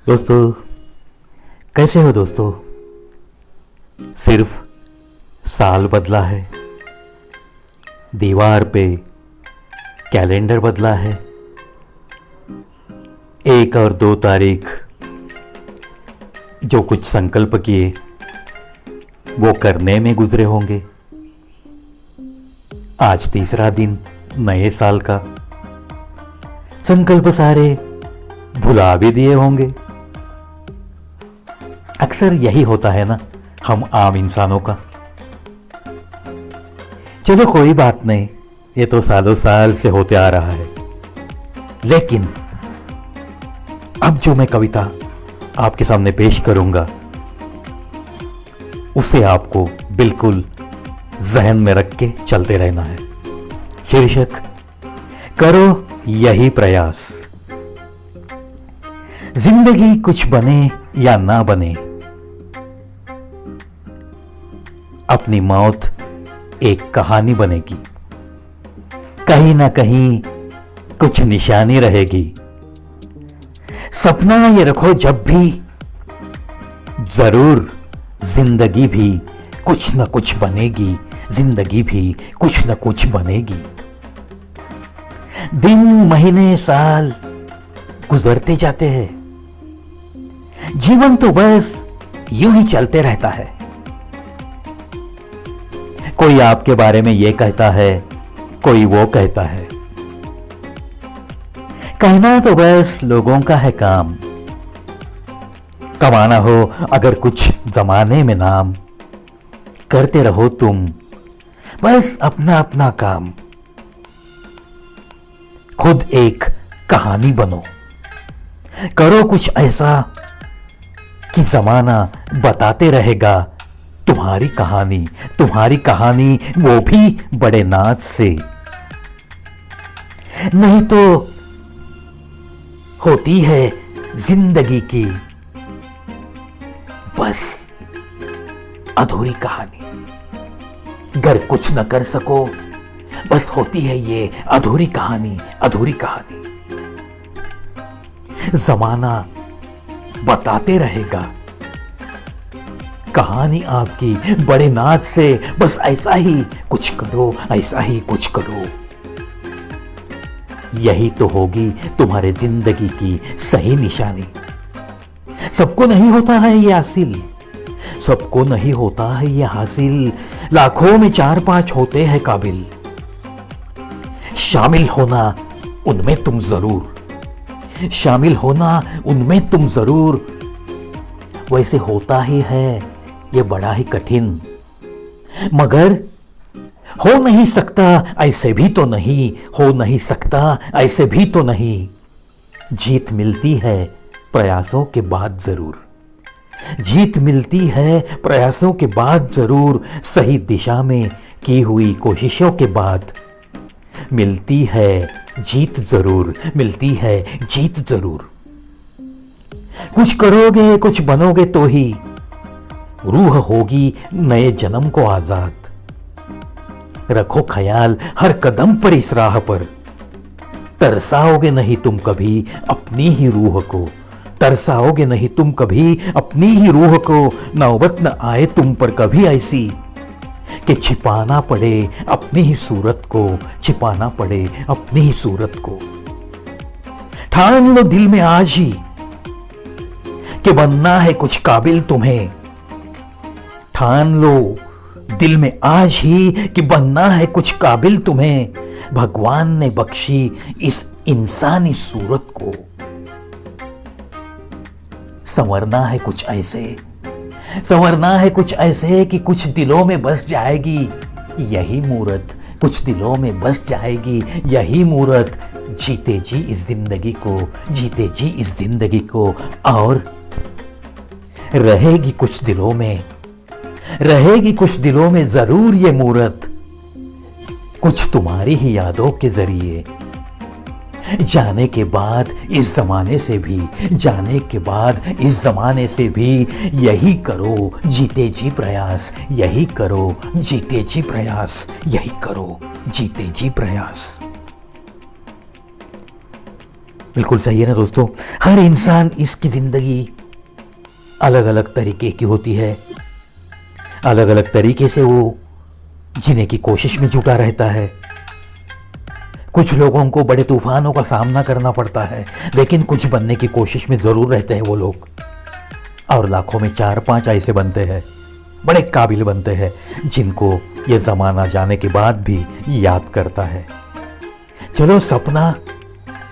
दोस्तों, कैसे हो दोस्तों? सिर्फ साल बदला है, दीवार पे कैलेंडर बदला है, 1 और 2 तारीख जो कुछ संकल्प किए वो करने में गुजरे होंगे। आज तीसरा दिन नए साल का, संकल्प सारे भुला भी दिए होंगे। अक्सर यही होता है ना हम आम इंसानों का। चलो कोई बात नहीं, ये तो सालों साल से होते आ रहा है। लेकिन अब जो मैं कविता आपके सामने पेश करूंगा उसे आपको बिल्कुल जहन में रख के चलते रहना है। शीर्षक, करो यही प्रयास। जिंदगी कुछ बने या ना बने, अपनी मौत एक कहानी बनेगी। कहीं ना कहीं कुछ निशानी रहेगी। सपना ये रखो जब भी, जरूर जिंदगी भी कुछ न कुछ बनेगी। जिंदगी भी कुछ न कुछ बनेगी। दिन, महीने, साल गुजरते जाते हैं। जीवन तो बस यूं ही चलते रहता है। कोई आपके बारे में यह कहता है, कोई वो कहता है। कहना तो बस लोगों का है काम। कमाना हो अगर कुछ जमाने में नाम, करते रहो तुम बस अपना अपना काम। खुद एक कहानी बनो, करो कुछ ऐसा कि जमाना बताते रहेगा तुम्हारी कहानी, वो भी बड़े नाच से। नहीं तो होती है जिंदगी की बस अधूरी कहानी। अगर कुछ न कर सको बस होती है ये अधूरी कहानी। जमाना बताते रहेगा कहानी आपकी बड़े नाच से। बस ऐसा ही कुछ करो। यही तो होगी तुम्हारे जिंदगी की सही निशानी। सबको नहीं होता है ये हासिल। लाखों में 4-5 होते हैं काबिल। शामिल होना उनमें तुम जरूर। वैसे होता ही है ये बड़ा ही कठिन, मगर हो नहीं सकता ऐसे भी तो नहीं। जीत मिलती है प्रयासों के बाद जरूर। सही दिशा में की हुई कोशिशों के बाद मिलती है जीत जरूर। कुछ करोगे, कुछ बनोगे तो ही रूह होगी नए जन्म को आजाद। रखो ख्याल हर कदम पर इस राह पर। तरसाओगे नहीं तुम कभी अपनी ही रूह को। नौबत न आए तुम पर कभी ऐसी कि छिपाना पड़े अपनी ही सूरत को। ठान लो दिल में आज ही कि बनना है कुछ काबिल तुम्हें। भगवान ने बख्शी इस इंसानी सूरत को। संवरना है कुछ ऐसे कि कुछ दिलों में बस जाएगी यही मूरत। जीते जी इस जिंदगी को और रहेगी कुछ दिलों में जरूर ये मूरत। कुछ तुम्हारी ही यादों के जरिए जाने के बाद इस जमाने से भी यही करो जीते जी प्रयास। बिल्कुल सही है ना दोस्तों। हर इंसान इसकी जिंदगी अलग अलग तरीके की होती है, अलग अलग तरीके से वो जीने की कोशिश में जुटा रहता है। कुछ लोगों को बड़े तूफानों का सामना करना पड़ता है, लेकिन कुछ बनने की कोशिश में जरूर रहते हैं वो लोग। और लाखों में 4-5 ऐसे बनते हैं, बड़े काबिल बनते हैं, जिनको ये जमाना जाने के बाद भी याद करता है। चलो सपना,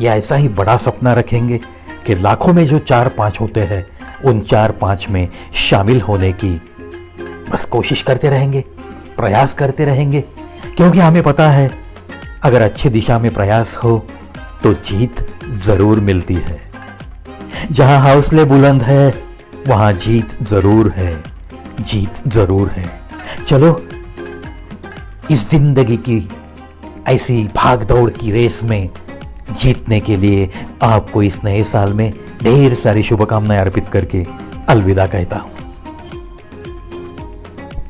या ऐसा ही बड़ा सपना रखेंगे कि लाखों में जो 4-5 होते हैं, उन 4-5 में शामिल होने की बस कोशिश करते रहेंगे, प्रयास करते रहेंगे, क्योंकि हमें पता है अगर अच्छी दिशा में प्रयास हो तो जीत जरूर मिलती है। जहां हौसले बुलंद है वहां जीत जरूर है, जीत जरूर है। चलो इस जिंदगी की ऐसी भाग दौड़ की रेस में जीतने के लिए आपको इस नए साल में ढेर सारी शुभकामनाएं अर्पित करके अलविदा कहता हूं।